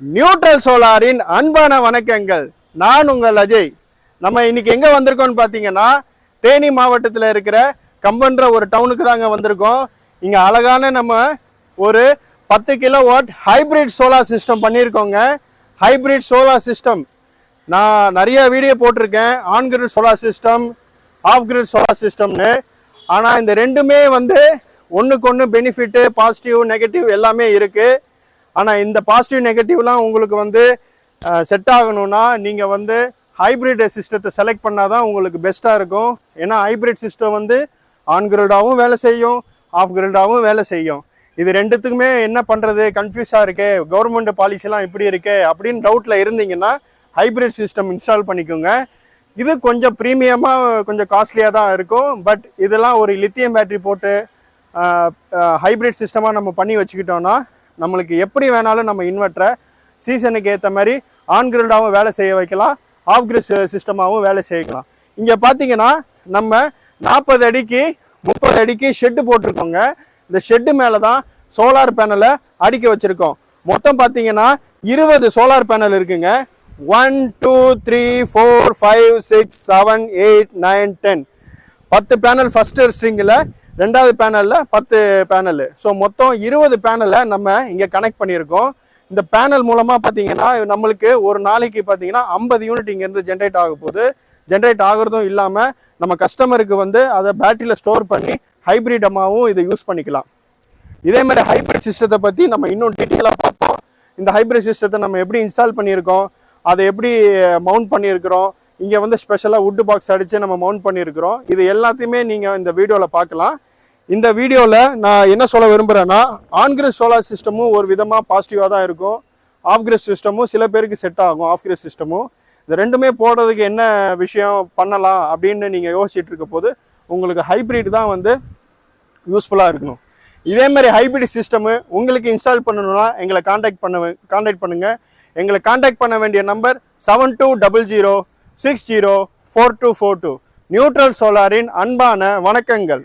Neutral சோலாரின் அன்பான வணக்கங்கள். நான் உங்கள் அஜய். நம்ம இன்னைக்கு எங்க வந்திருக்கோம்னு பாத்தீங்கன்னா தேனி மாவட்டத்தில் இருக்கிற கம்பன்ற ஒரு டவுனுக்கு தாங்க வந்திருக்கோம். இங்க அழகான நம்ம ஒரு 10 கிலோவாட் ஹைபிரிட் சோலார் சிஸ்டம் பண்ணியிருக்கோங்க. ஹைபிரிட் சோலார் சிஸ்டம் நான் நிறைய வீடியோ போட்டிருக்கேன், on grid solar system, off grid solar சிஸ்டம்னு. ஆனால் இந்த ரெண்டுமே ஒன்றுக்கு ஒன்று பெனிஃபிட்டு, பாசிட்டிவ் நெகட்டிவ் எல்லாமே இருக்குது. ஆனால் இந்த பாசிட்டிவ் நெகட்டிவ்லாம் உங்களுக்கு செட் ஆகணும்னா நீங்கள் ஹைப்ரிட் சிஸ்டத்தை செலக்ட் பண்ணால் தான் உங்களுக்கு பெஸ்ட்டாக இருக்கும். ஏன்னா ஹைப்ரிட் சிஸ்டம் ஆன் கிரில்டாகவும் வேலை செய்யும், ஆஃப் கிரில்டாகவும் வேலை செய்யும். இது ரெண்டுத்துக்குமே என்ன பண்ணுறது கன்ஃபியூஸாக இருக்கே, கவர்மெண்ட் பாலிசிலாம் இப்படி இருக்கே அப்படின்னு டவுட்டில் இருந்தீங்கன்னா ஹைப்ரிட் சிஸ்டம் இன்ஸ்டால் பண்ணிக்கோங்க. இது கொஞ்சம் ப்ரீமியமாக கொஞ்சம் காஸ்ட்லியாக தான் இருக்கும். பட் இதெல்லாம் ஒரு லித்தியம் பேட்டரி போட்டு ஹைப்ரிட் சிஸ்டமாக நம்ம பண்ணி வச்சுக்கிட்டோன்னா நம்மளுக்கு எப்படி வேணாலும் நம்ம இன்வெர்ட்டரை சீசனுக்கு ஏற்ற மாதிரி ஆன் கிரில்டாகவும் வேலை செய்ய வைக்கலாம், ஆஃப் கிரிட் சிஸ்டமாகவும் வேலை செய்யலாம். இங்கே பார்த்தீங்கன்னா நம்ம 40 அடிக்கு 30 அடிக்கு ஷெட்டு போட்டிருக்கோங்க. இந்த ஷெட்டு மேலே தான் சோலார் பேனலை அடுக்கி வச்சுருக்கோம். மொத்தம் பார்த்தீங்கன்னா 20 சோலார் பேனல் இருக்குங்க. 1 2 3 4 5 6 7 8 9 10 10 பேனல் ஃபர்ஸ்ட் ஸ்ட்ரிங்கில், ரெண்டாவது பேனலில் 10 பேனல். ஸோ மொத்தம் 20 பேனலை நம்ம இங்கே கனெக்ட் பண்ணியிருக்கோம். இந்த பேனல் மூலமாக பார்த்தீங்கன்னா நம்மளுக்கு ஒரு நாளைக்கு பார்த்தீங்கன்னா 50 யூனிட் இங்கேருந்து ஜென்ரேட் ஆக போகுது. ஜென்ரேட் ஆகுறதும் இல்லாமல் நம்ம கஸ்டமருக்கு அதை பேட்டரியில் ஸ்டோர் பண்ணி ஹைப்ரிடமாகவும் இதை யூஸ் பண்ணிக்கலாம். இதே மாதிரி ஹைப்ரிட் சிஸ்டத்தை பற்றி நம்ம இன்னும் டீட்டெயிலாக பார்ப்போம். இந்த ஹைப்ரிட் சிஸ்டத்தை நம்ம எப்படி இன்ஸ்டால் பண்ணியிருக்கோம், அதை எப்படி மவுண்ட் பண்ணியிருக்கிறோம், இங்கே ஸ்பெஷலாக வுட் பாக்ஸ் அடித்து நம்ம மவுண்ட் பண்ணியிருக்கிறோம். இது எல்லாத்தையுமே நீங்கள் இந்த வீடியோவில் பார்க்கலாம். இந்த வீடியோவில் நான் என்ன சொல்ல விரும்புகிறேன்னா, ஆன் கிரிட் சோலார் சிஸ்டமும் ஒரு விதமாக பாசிட்டிவாக தான் இருக்கும், ஆஃப் கிரிட் சிஸ்டமும் சில பேருக்கு செட் ஆகும். ஆஃப் கிரிட் சிஸ்டமும் இந்த ரெண்டுமே போடுறதுக்கு என்ன விஷயம் பண்ணலாம் அப்படின்னு நீங்கள் யோசிச்சுட்டு இருக்க போது உங்களுக்கு ஹைப்ரிட் தான் யூஸ்ஃபுல்லாக இருக்கணும். இதே மாதிரி ஹைப்ரிட் சிஸ்டமு உங்களுக்கு இன்ஸ்டால் பண்ணணும்னா எங்களை காண்டாக்ட் பண்ணுங்கள். எங்களை காண்டாக்ட் பண்ண வேண்டிய நம்பர் 7200604242. நியூட்ரல் சோலாரின் அன்பான வணக்கங்கள்.